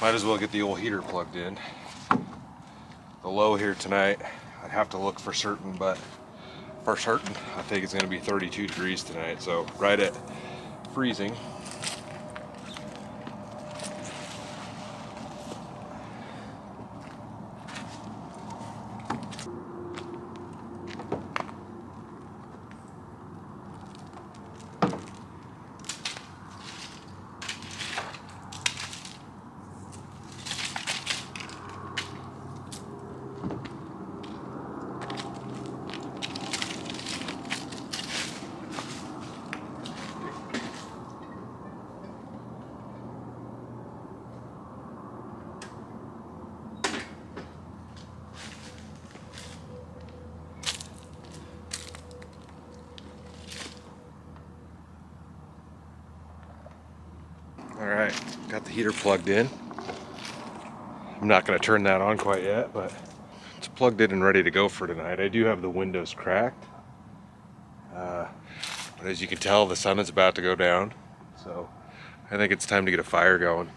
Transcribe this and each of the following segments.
Might as well get the old heater plugged in. The low here tonight, I'd have to look for certain, but for certain, I think it's going to be 32 degrees tonight, so right at freezing. Alright, got the heater plugged in. I'm not going to turn that on quite yet, but it's plugged in and ready to go for tonight. I do have the windows cracked, but as you can tell, the sun is about to go down, so I think it's time to get a fire going.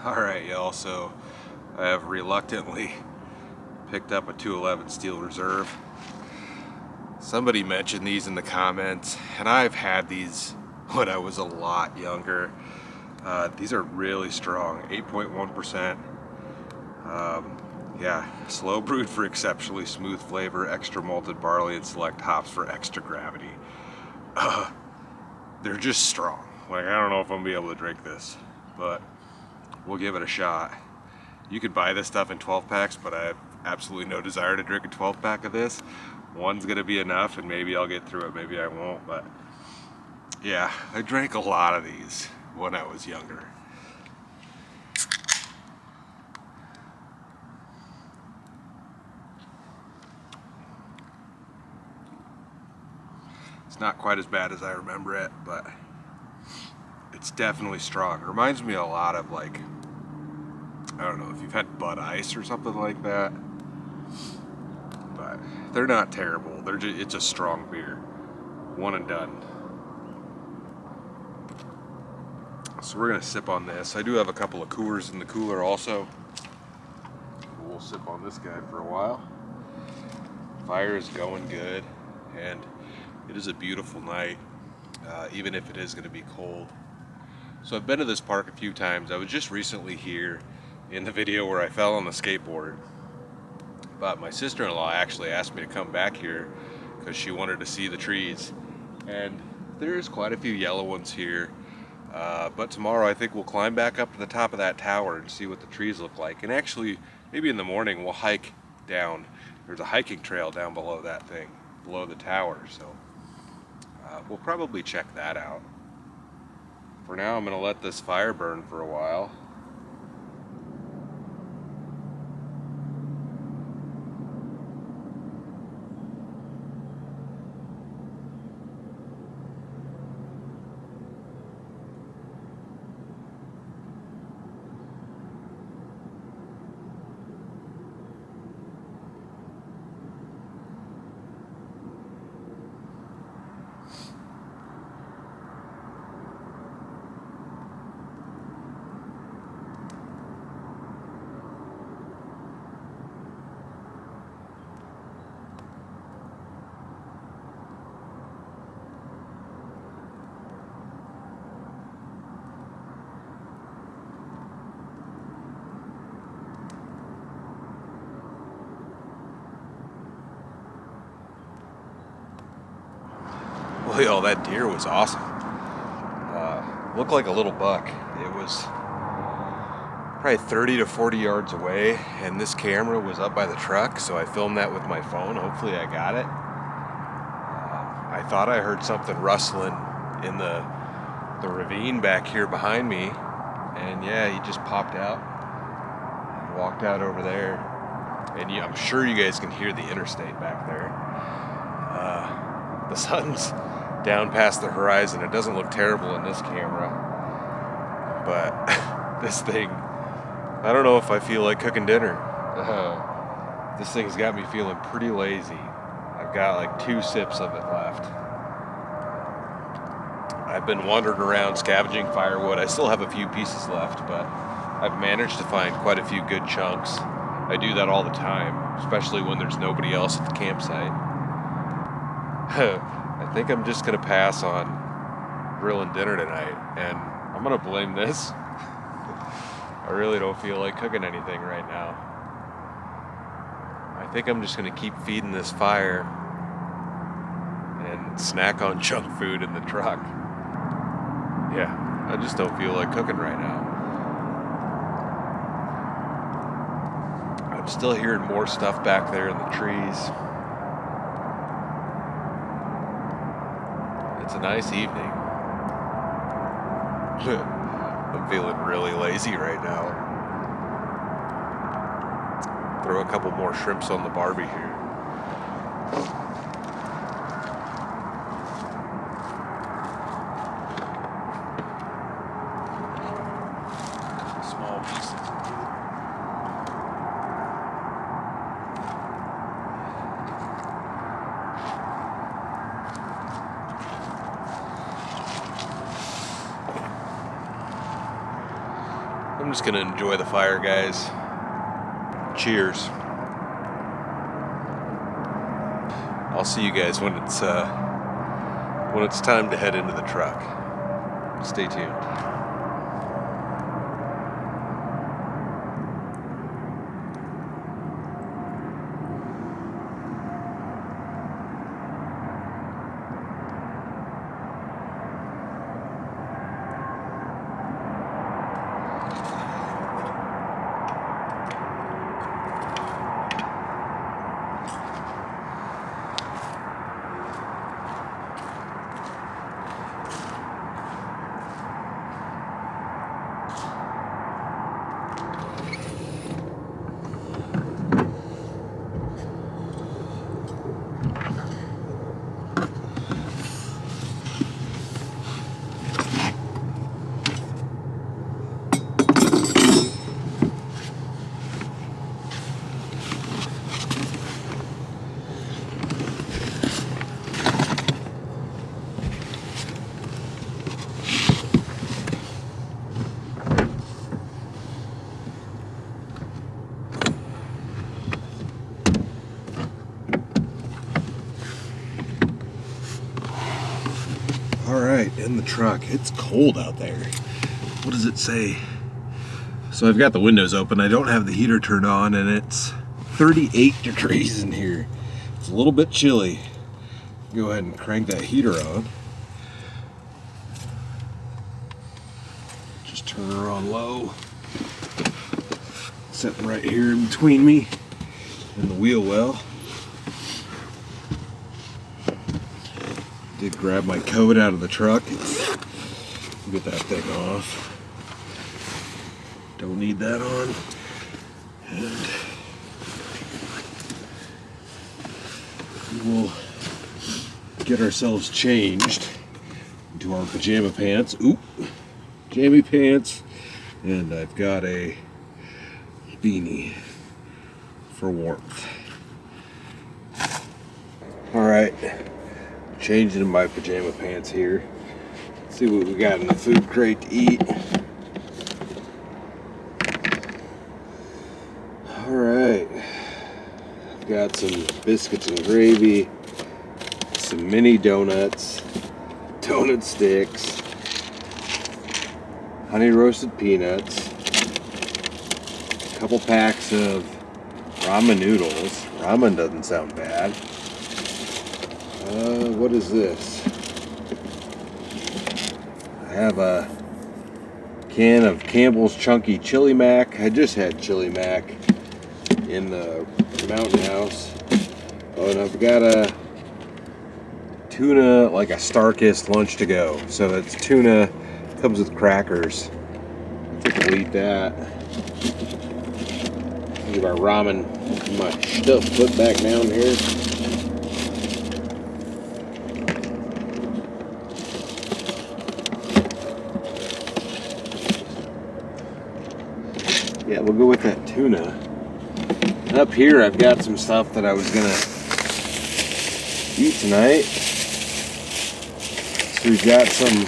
Alright y'all, so I have reluctantly picked up a 211 Steel Reserve. Somebody mentioned these in the comments, and I've had these when I was a lot younger. These are really strong, 8.1%. Yeah, slow brewed for exceptionally smooth flavor, extra malted barley, and select hops for extra gravity. They're just strong. Like, I don't know if I'm gonna be able to drink this, but we'll give it a shot. You could buy this stuff in 12 packs, but I have absolutely no desire to drink a 12 pack of this. One's gonna be enough, and maybe I'll get through it, maybe I won't, but yeah, I drank a lot of these when I was younger. It's not quite as bad as I remember it, but it's definitely strong. It reminds me a lot of, like, I don't know if you've had Bud Ice or something like that, but they're not terrible. They're just, it's a strong beer, one and done. So we're gonna sip on this. I do have a couple of Coors in the cooler also. We'll sip on this guy for a while. Fire is going good, and it is a beautiful night, even if it is gonna be cold. So I've been to this park a few times. I was just recently here in the video where I fell on the skateboard. But my sister-in-law actually asked me to come back here because she wanted to see the trees. And there's quite a few yellow ones here. But tomorrow I think we'll climb back up to the top of that tower and see what the trees look like. And actually, maybe in the morning we'll hike down. There's a hiking trail down below that thing, below the tower. So we'll probably check that out. For now, I'm gonna let this fire burn for a while. Well, yo, that deer was awesome. Looked like a little buck. It was probably 30 to 40 yards away, and this camera was up by the truck, so I filmed that with my phone. Hopefully I got it. I thought I heard something rustling in the ravine back here behind me, and yeah, he just popped out and walked out over there. And yeah, I'm sure you guys can hear the interstate back there. The sun's down past the horizon. It doesn't look terrible in this camera, but this thing, I don't know if I feel like cooking dinner. This thing's got me feeling pretty lazy. I've got like 2 sips of it left. I've been wandering around scavenging firewood. I still have a few pieces left, but I've managed to find quite a few good chunks. I do that all the time, especially when there's nobody else at the campsite. I think I'm just gonna pass on grilling dinner tonight, and I'm gonna blame this. I really don't feel like cooking anything right now. I think I'm just gonna keep feeding this fire and snack on junk food in the truck. Yeah, I just don't feel like cooking right now. I'm still hearing more stuff back there in the trees. It's a nice evening. I'm feeling really lazy right now. Throw a couple more shrimps on the Barbie here. Small pieces. I'm just gonna enjoy the fire, guys. Cheers. I'll see you guys when it's time to head into the truck. Stay tuned. in the truck. It's cold out there. What does it say? So I've got the windows open. I don't have the heater turned on, and it's 38 degrees in here. It's a little bit chilly. Go ahead and crank that heater on. Just turn her on low. Sitting right here in between me and the wheel well. Did grab my coat out of the truck. Get that thing off. Don't need that on. And we will get ourselves changed into our pajama pants. Oop, jammy pants. And I've got a beanie for warmth. Alright, changing my pajama pants here. Let's see what we got in the food crate to eat. Alright, I've got some biscuits and gravy, some mini donuts, donut sticks, honey roasted peanuts, a couple packs of ramen noodles. Ramen doesn't sound bad. What is this? I have a can of Campbell's Chunky Chili Mac. I just had Chili Mac in the Mountain House. Oh, and I've got a tuna, like a Starkist lunch to go. So it's tuna, comes with crackers. I think I'll eat that. Get our ramen, my stuff put back down here. Yeah, we'll go with that tuna. And up here I've got some stuff that I was gonna eat tonight. So we've got some,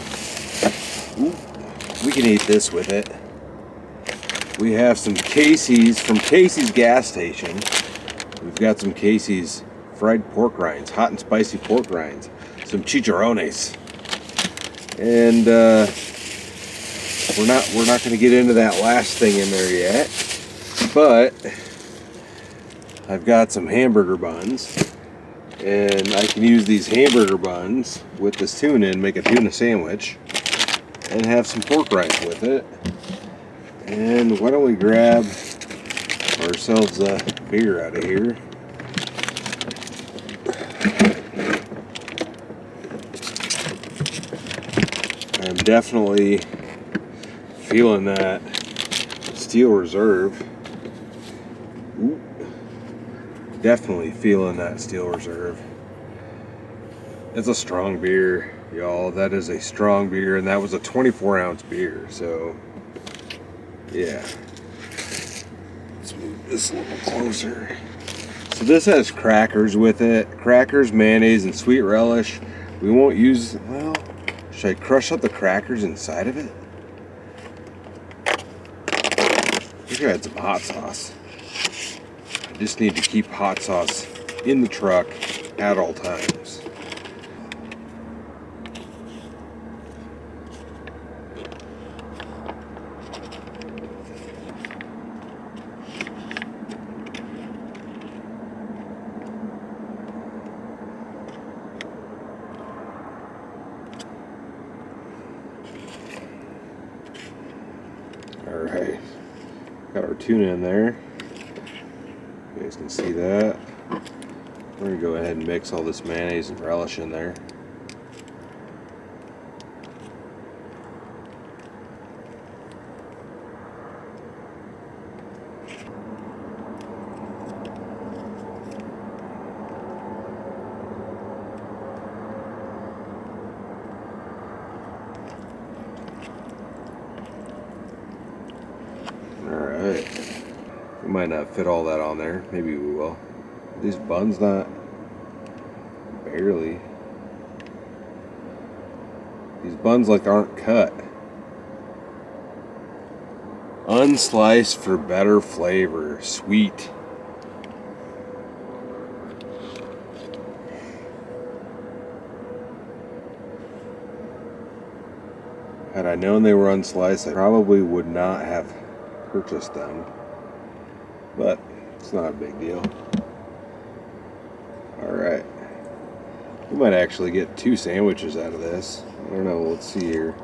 we can eat this with it. We have some Casey's from Casey's gas station. We've got some Casey's fried pork rinds, hot and spicy pork rinds, some chicharrones. And we're not going to get into that last thing in there yet, but I've got some hamburger buns, and I can use these hamburger buns with this tuna and make a tuna sandwich, and have some pork rinds with it. And why don't we grab ourselves a beer out of here? I'm definitely feeling that Steel Reserve. Ooh. Definitely feeling that Steel Reserve. It's a strong beer, y'all. That is a strong beer, and that was a 24-ounce beer, so yeah. Let's move this a little closer. So this has crackers with it. Crackers, mayonnaise, and sweet relish. We won't use, well, should I crush up the crackers inside of it? I think I had some hot sauce. I just need to keep hot sauce in the truck at all times. Alright, got our tuna in there. You guys can see that. We're going to go ahead and mix all this mayonnaise and relish in there. Alright. We might not fit all that on there. Maybe we will. These buns not... barely. These buns like aren't cut. Unsliced for better flavor. Sweet. known they were unsliced, I probably would not have purchased them. But it's not a big deal. Alright. We might actually get 2 sandwiches out of this. I don't know, let's see here.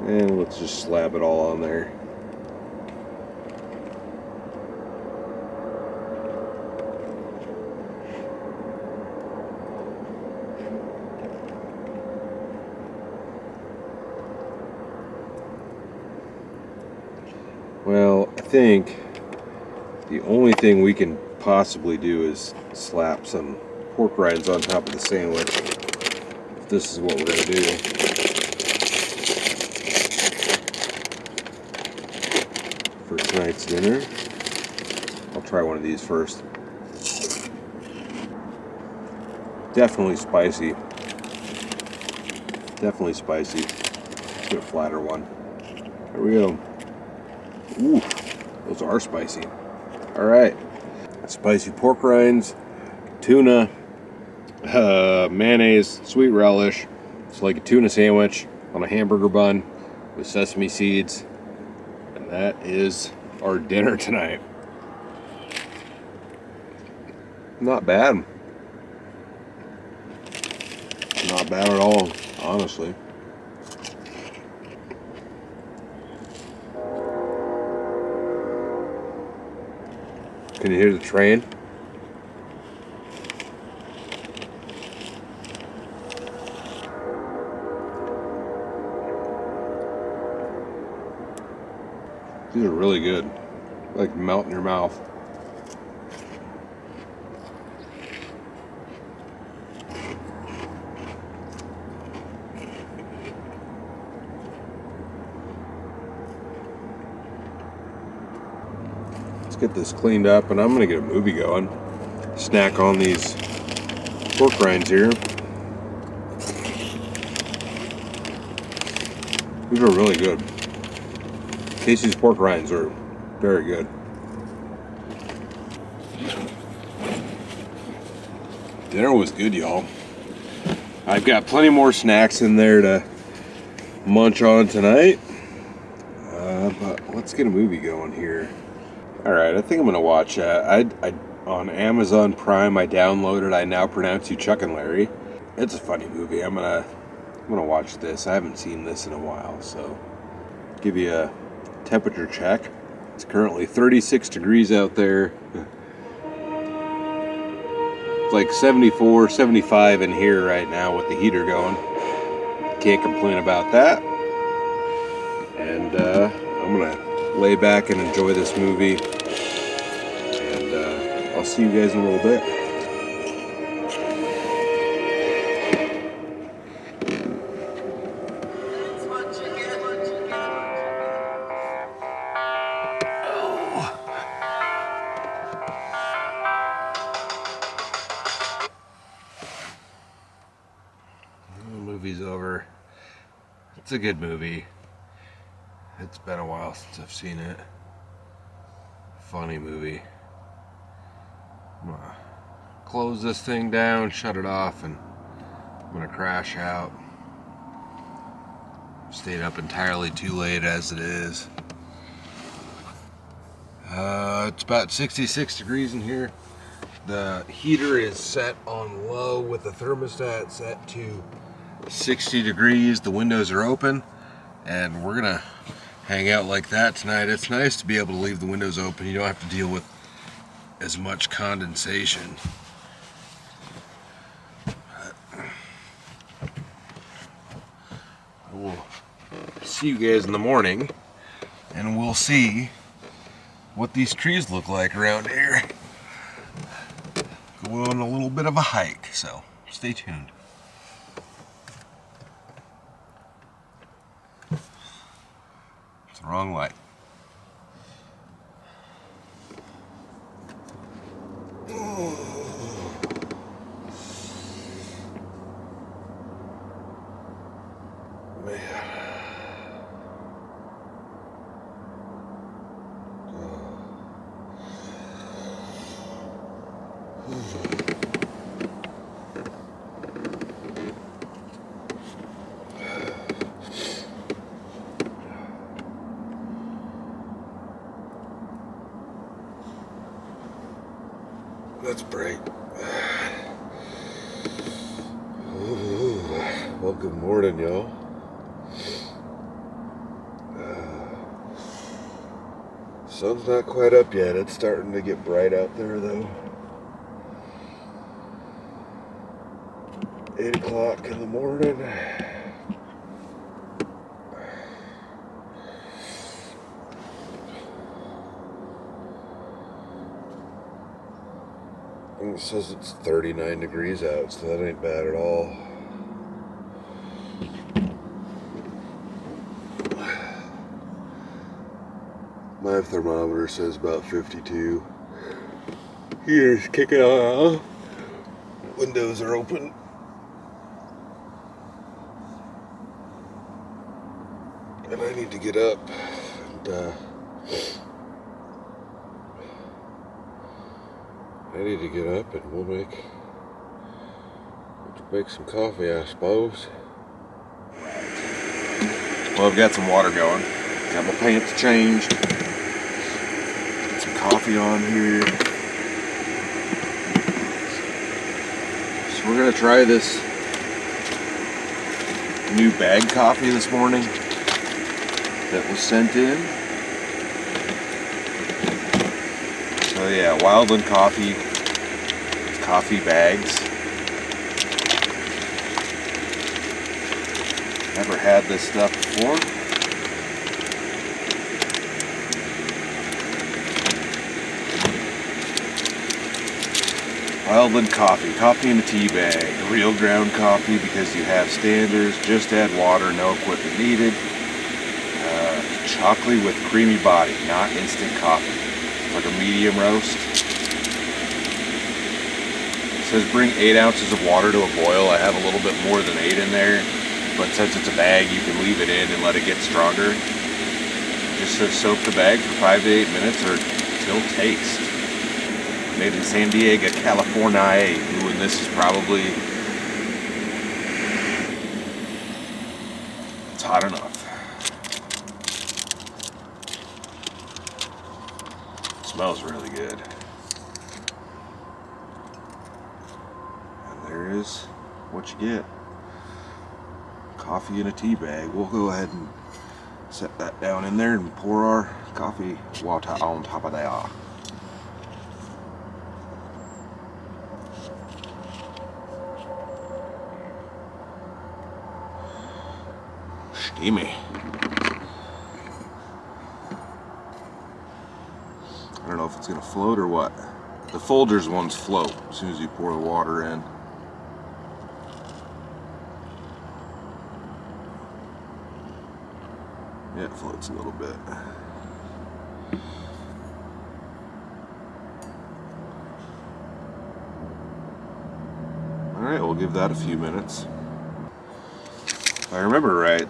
And let's just slap it all on there. Well, I think the only thing we can possibly do is slap some pork rinds on top of the sandwich. If this is what we're going to do. For tonight's dinner. I'll try one of these first. Definitely spicy. Definitely spicy. Let's get a flatter one. There we go. Ooh, those are spicy. Alright. Spicy pork rinds, tuna, mayonnaise, sweet relish. It's like a tuna sandwich on a hamburger bun with sesame seeds. And that is our dinner tonight. Not bad. Not bad at all, honestly. Can you hear the train? These are really good. Like melt in your mouth. Let's get this cleaned up and I'm gonna get a movie going. Snack on these pork rinds here. These are really good. Casey's pork rinds are very good. Dinner was good, y'all. I've got plenty more snacks in there to munch on tonight. But let's get a movie going here. Alright, I think I'm going to watch on Amazon Prime. I downloaded I Now Pronounce You Chuck and Larry. It's a funny movie. I'm gonna watch this. I haven't seen this in a while, so give you a temperature check. It's currently 36 degrees out there. It's like 74, 75 in here right now with the heater going. Can't complain about that. And I'm gonna lay back and enjoy this movie. And I'll see you guys in a little bit. Movie's over. It's a good movie. It's been a while since I've seen it. Funny movie. I'm gonna close this thing down, shut it off, and I'm gonna crash out. Stayed up entirely too late as it is. It's about 66 degrees in here. The heater is set on low with the thermostat set to 60 degrees. The windows are open and we're gonna hang out like that tonight. It's nice to be able to leave the windows open. You don't have to deal with as much condensation. We'll see you guys in the morning and we'll see what these trees look like around here. Go on a little bit of a hike, so stay tuned. It's the wrong light. That's bright. Ooh. Well, good morning, y'all. Sun's not quite up yet. It's starting to get bright out there, though. 8 o'clock in the morning. And it says it's 39 degrees out, so that ain't bad at all. My thermometer says about 52. Here's kicking off. Windows are open. And I need to get up and we'll make some coffee, I suppose. Well, I've got some water going. Got my pants changed. Got some coffee on here. So we're gonna try this new bag coffee this morning that was sent in. So yeah, Wildland Coffee. It's coffee bags. Never had this stuff before. Wildland Coffee. Coffee in a tea bag. Real ground coffee because you have standards. Just add water, no equipment needed. Chocolate with creamy body, not instant coffee. It's like a medium roast. It says bring 8 ounces of water to a boil. I have a little bit more than 8 in there, but since it's a bag, you can leave it in and let it get stronger. Just says soak the bag for 5 to 8 minutes or till taste. Made in San Diego, California. Ooh, and this is probably, it's hot enough. Smells really good. And there is what you get. Coffee in a tea bag. We'll go ahead and set that down in there and pour our coffee water on top of that. Steamy. I don't know if it's gonna float or what. The Folgers ones float as soon as you pour the water in. Yeah, it floats a little bit. Alright, we'll give that a few minutes. If I remember right,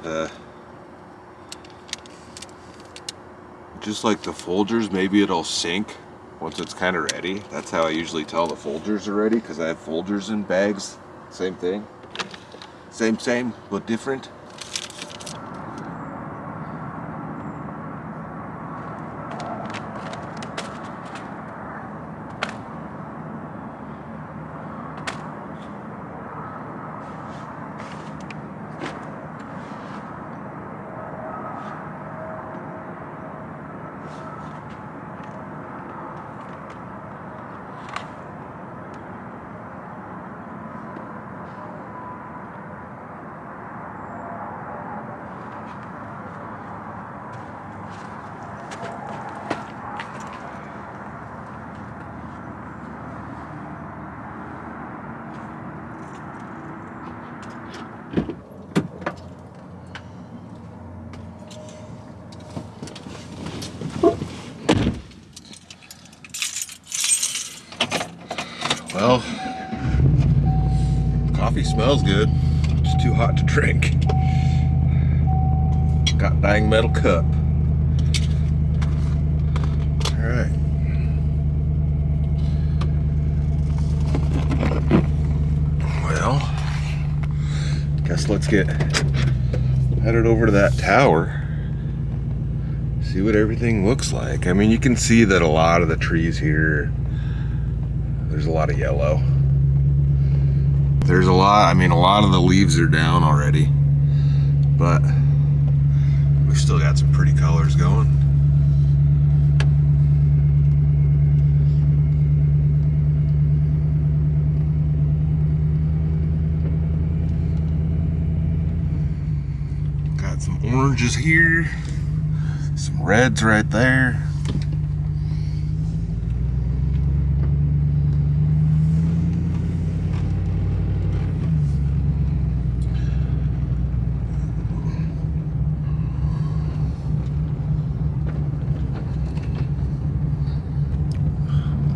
just like the Folgers, maybe it'll sink once it's kind of ready. That's how I usually tell the Folgers are ready, because I have Folgers in bags. Same thing. Same, but different. Well, coffee smells good. It's too hot to drink. Got dang metal cup. Alright. guess let's get headed over to that tower. See what everything looks like. I mean, you can see that a lot of the trees here, there's a lot of yellow. There's a lot of the leaves are down already, but we've still got some pretty colors going. Got some oranges here, some reds right there.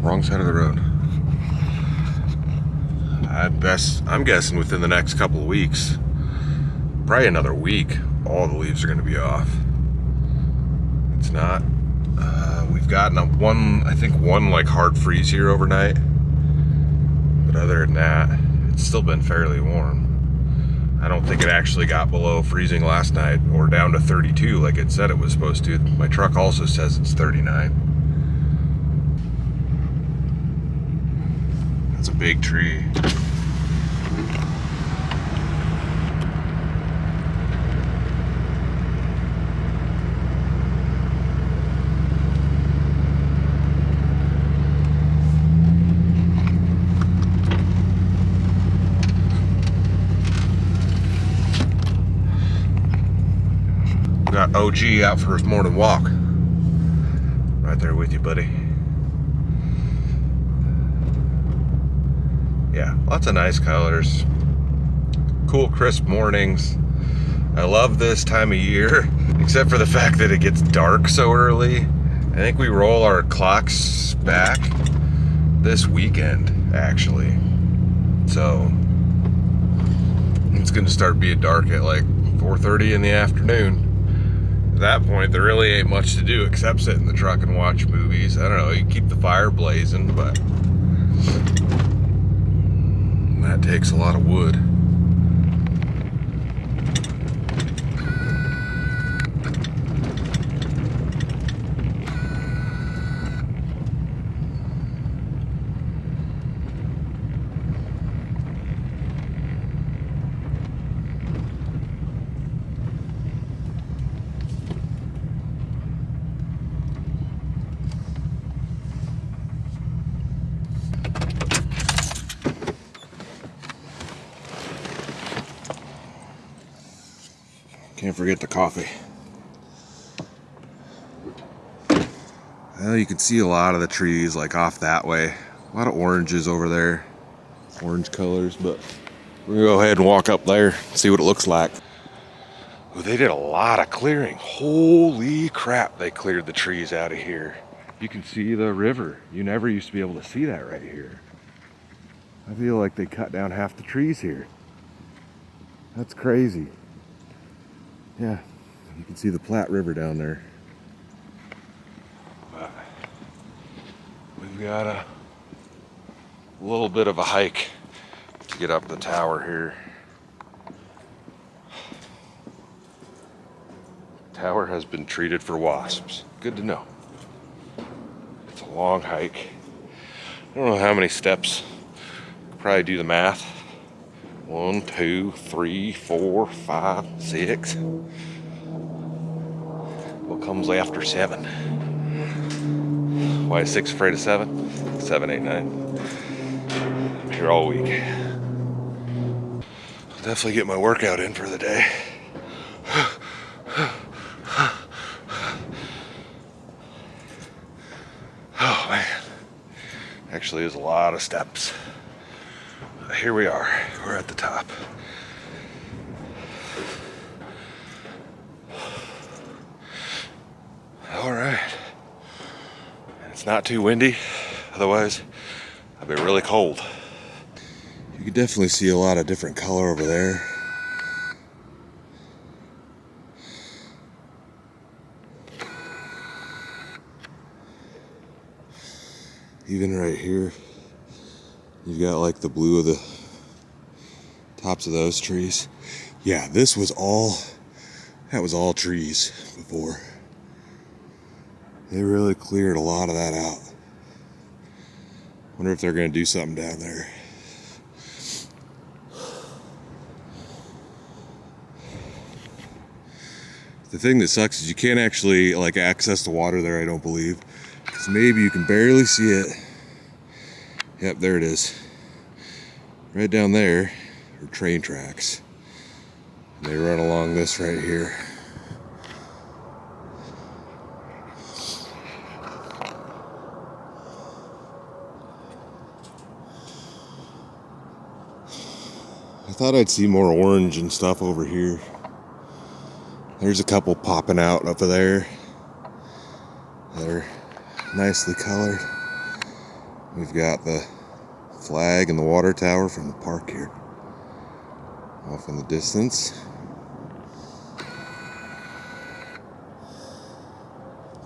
Wrong side of the road. I'm guessing within the next couple of weeks, probably another week, all the leaves are going to be off. It's not. We've gotten one like hard freeze here overnight, but other than that, it's still been fairly warm. I don't think it actually got below freezing last night or down to 32 like it said it was supposed to. My truck also says it's 39. That's a big tree. Got OG out for his morning walk. Right there with you, buddy. Yeah, lots of nice colors. Cool, crisp mornings. I love this time of year, except for the fact that it gets dark so early. I think we roll our clocks back this weekend, actually. So it's gonna start being dark at like 4:30 in the afternoon. At that point, there really ain't much to do except sit in the truck and watch movies. I don't know, you keep the fire blazing, but that takes a lot of wood. Can't forget the coffee. Well, you can see a lot of the trees like off that way. A lot of oranges over there. Orange colors, but we're gonna go ahead and walk up there and see what it looks like. Well, they did a lot of clearing. Holy crap, they cleared the trees out of here. You can see the river. You never used to be able to see that right here. I feel like they cut down half the trees here. That's crazy. Yeah, you can see the Platte River down there. But we've got a little bit of a hike to get up the tower here. Tower has been treated for wasps. Good to know. It's a long hike. I don't know how many steps. Probably do the math. 1, 2, 3, 4, 5, 6. What comes after 7? Why is 6 afraid of 7? 7, 8, 9. I'm here all week. I'll definitely get my workout in for the day. Oh man. Actually, there's a lot of steps. Here we are. We're at the top. All right. It's not too windy. Otherwise, I'd be really cold. You can definitely see a lot of different color over there. Even right here, you've got like the blue of the tops of those trees. Yeah, this was all, that was all trees before. They really cleared a lot of that out. Wonder if they're gonna do something down there. The thing that sucks is you can't actually like access the water there, I don't believe. Because maybe you can barely see it. Yep, there it is. Right down there are train tracks. And they run along this right here. I thought I'd see more orange and stuff over here. There's a couple popping out up there. They're nicely colored. We've got the flag and the water tower from the park here. Off in the distance.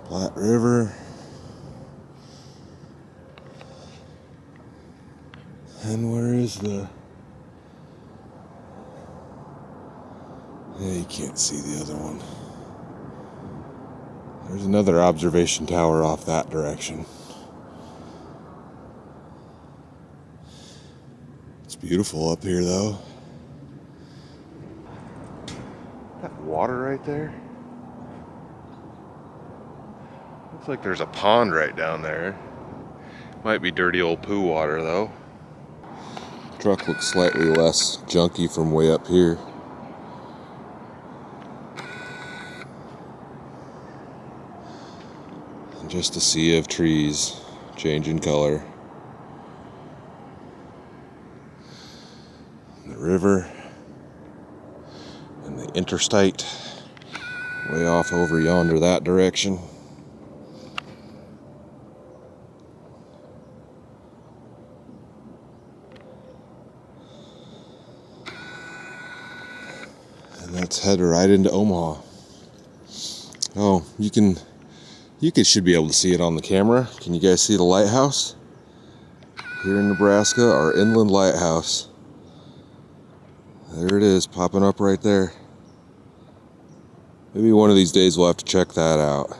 Platte River. And where is the... Yeah, you can't see the other one. There's another observation tower off that direction. It's beautiful up here, though. That water right there? Looks like there's a pond right down there. Might be dirty old poo water, though. The truck looks slightly less junky from way up here. Just a sea of trees changing color. And the river and the interstate way off over yonder that direction. And that's headed right into Omaha. Oh, you should be able to see it on the camera. Can you guys see the lighthouse? Here in Nebraska, our inland lighthouse. There it is, popping up right there. Maybe one of these days we'll have to check that out.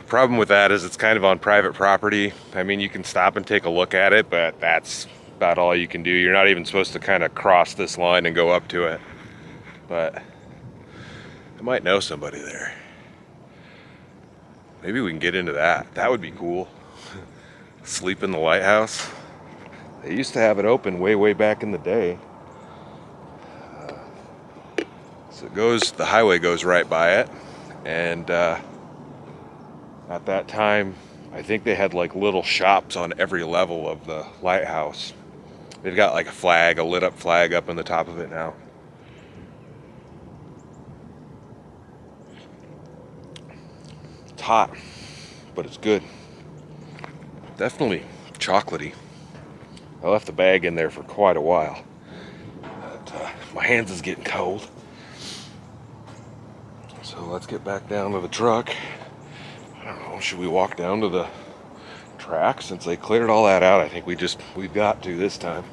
Problem with that is it's kind of on private property. I mean, you can stop and take a look at it, but that's about all you can do. You're not even supposed to kind of cross this line and go up to it. But I might know somebody there. Maybe we can get into that. That would be cool. Sleep in the lighthouse. They used to have it open way back in the day. So it goes, the highway goes right by it. And at that time, I think they had like little shops on every level of the lighthouse. They've got like a flag, a lit up flag up on the top of it now. It's hot, but it's good. Definitely chocolatey. I left the bag in there for quite a while. But, my hands is getting cold. So let's get back down to the truck. I don't know, should we walk down to the track since they cleared all that out? I think we've got to this time.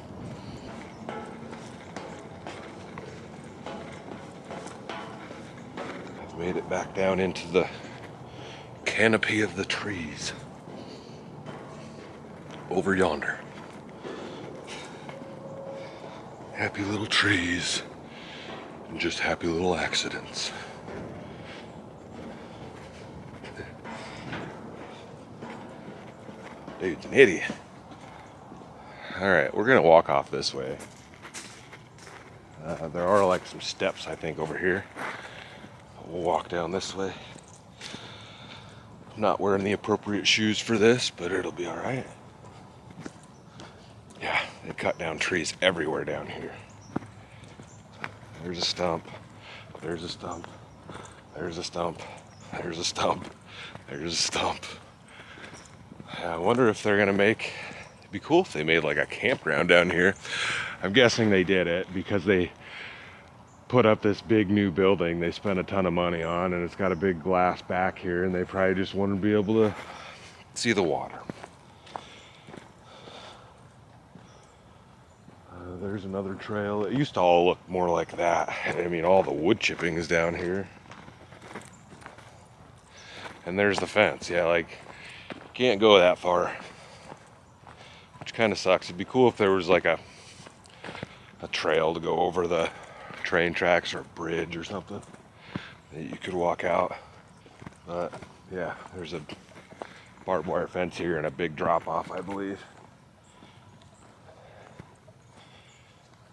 I've made it back down into the canopy of the trees over yonder. Happy little trees and just happy little accidents. Dude's an idiot. Alright, we're gonna walk off this way. There are like some steps, I think, over here. We'll walk down this way. I'm not wearing the appropriate shoes for this, but it'll be alright. Yeah, they cut down trees everywhere down here. There's a stump. There's a stump. There's a stump. There's a stump. There's a stump. I wonder if they're gonna make, it'd be cool if they made like a campground down here. I'm guessing they did it because they put up this big new building they spent a ton of money on, and it's got a big glass back here, and they probably just want to be able to see the water. There's Here's another trail. It used to all look more like that. I mean, all the wood chipping is down here. And there's the fence. Yeah, like, you can't go that far. Which kind of sucks. It'd be cool if there was like a trail to go over the train tracks or a bridge or something that you could walk out. But yeah, there's a barbed wire fence here and a big drop off, I believe.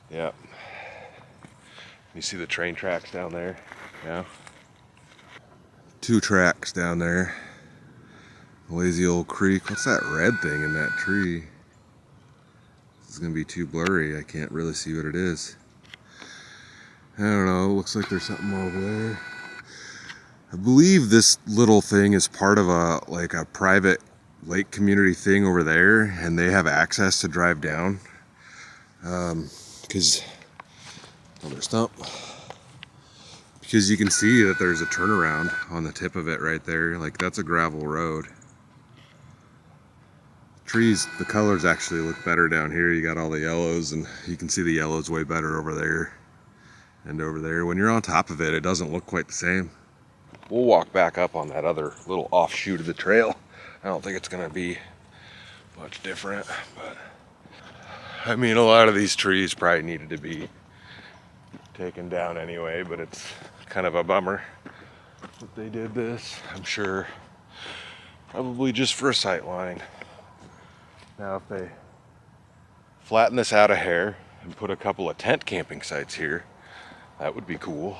Yep. You see the train tracks down there? Yeah. 2 tracks down there. Lazy old creek. What's that red thing in that tree? This is gonna be too blurry. I can't really see what it is. I don't know. It looks like there's something over there. I believe this little thing is part of a private lake community thing over there, and they have access to drive down. Because you can see that there's a turnaround on the tip of it right there. Like, that's a gravel road. Trees, the colors actually look better down here. You got all the yellows, and you can see the yellows way better over there and over there. When you're on top of it, it doesn't look quite the same. We'll walk back up on that other little offshoot of the trail. I don't think it's gonna be much different, but I mean, a lot of these trees probably needed to be taken down anyway, but it's kind of a bummer that they did this. I'm sure probably just for a sight line. Now, if they flatten this out a hair and put a couple of tent camping sites here, that would be cool.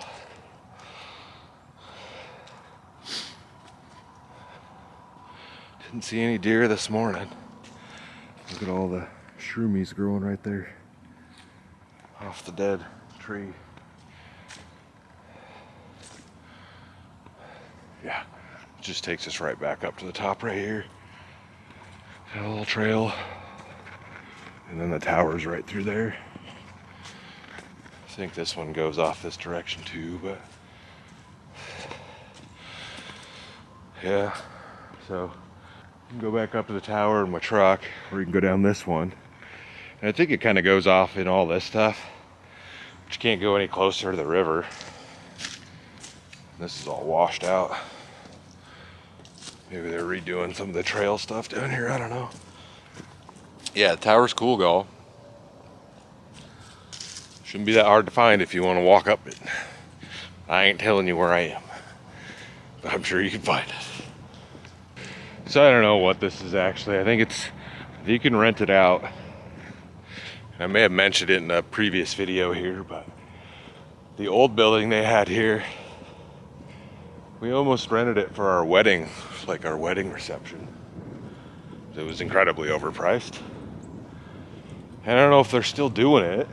Didn't see any deer this morning. Look at all the shroomies growing right there off the dead tree. Yeah, it just takes us right back up to the top right here. Got a little trail, and then the tower's right through there. I think this one goes off this direction too, but yeah, so you can go back up to the tower in my truck, or you can go down this one. And I think it kind of goes off in all this stuff, but you can't go any closer to the river. This is all washed out. Maybe they're redoing some of the trail stuff down here, I don't know. Yeah, the tower's cool, y'all. Shouldn't be that hard to find if you want to walk up it. I ain't telling you where I am, but I'm sure you can find it. So I don't know what this is actually. I think you can rent it out. I may have mentioned it in a previous video here, but the old building they had here, we almost rented it for our wedding, like our wedding reception. It was incredibly overpriced. And I don't know if they're still doing it.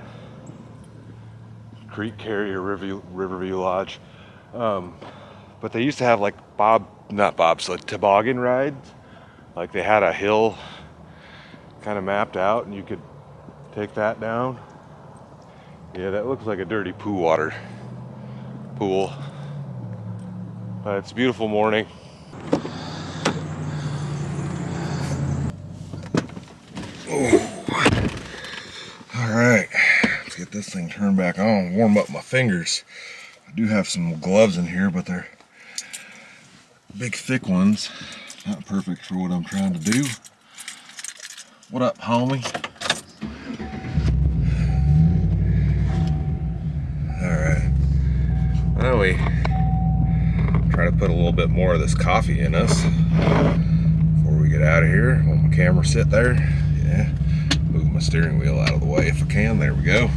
Creek Carrier Riverview Lodge. But they used to have like toboggan rides. Like they had a hill kind of mapped out and you could take that down. Yeah, that looks like a dirty pool. It's a beautiful morning. All right, let's get this thing turned back on, warm up my fingers. I do have some gloves in here, but they're big, thick ones. Not perfect for what I'm trying to do. What up, homie? All right. Well, we try to put a little bit more of this coffee in us before we get out of here. Let my camera sit there. Yeah. Move my steering wheel out of the way if I can. There we go.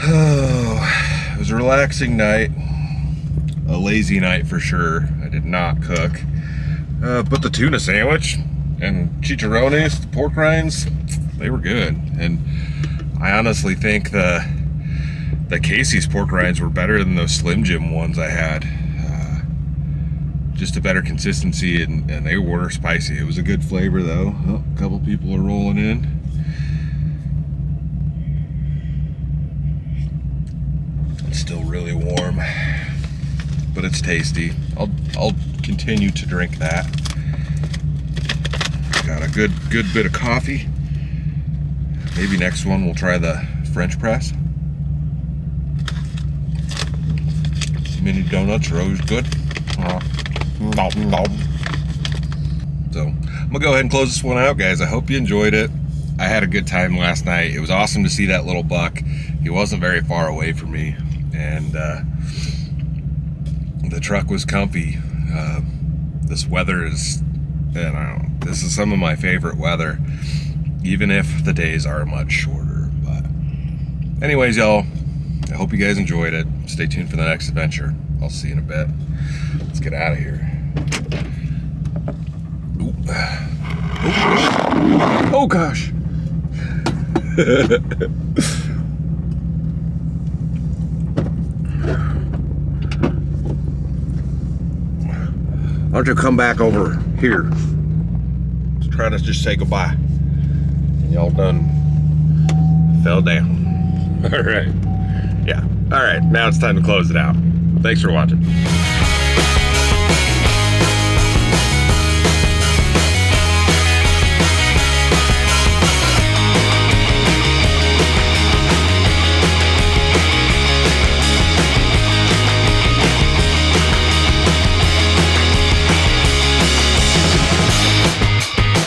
Oh, it was a relaxing night. A lazy night for sure. I did not cook. But the tuna sandwich and chicharrones, the pork rinds, they were good. And I honestly think the Casey's pork rinds were better than those Slim Jim ones I had. Just a better consistency, and they were spicy. It was a good flavor though. Oh, a couple people are rolling in. It's still really warm, but it's tasty. I'll continue to drink that. Got a good bit of coffee. Maybe next one we'll try the French press. Mini donuts are always good. So I'm gonna go ahead and close this one out, guys. I hope you enjoyed it. I had a good time last night. It was awesome to see that little buck. He wasn't very far away from me, and the truck was comfy. This weather is, I don't know, this is some of my favorite weather, even if the days are much shorter. But anyways, y'all, I hope you guys enjoyed it. Stay tuned for the next adventure. I'll see you in a bit. Let's get out of here. Ooh. Oh gosh. Why don't you come back over here? Let's try to just say goodbye. Y'all done fell down. All right. Yeah. All right. Now it's time to close it out. Thanks for watching.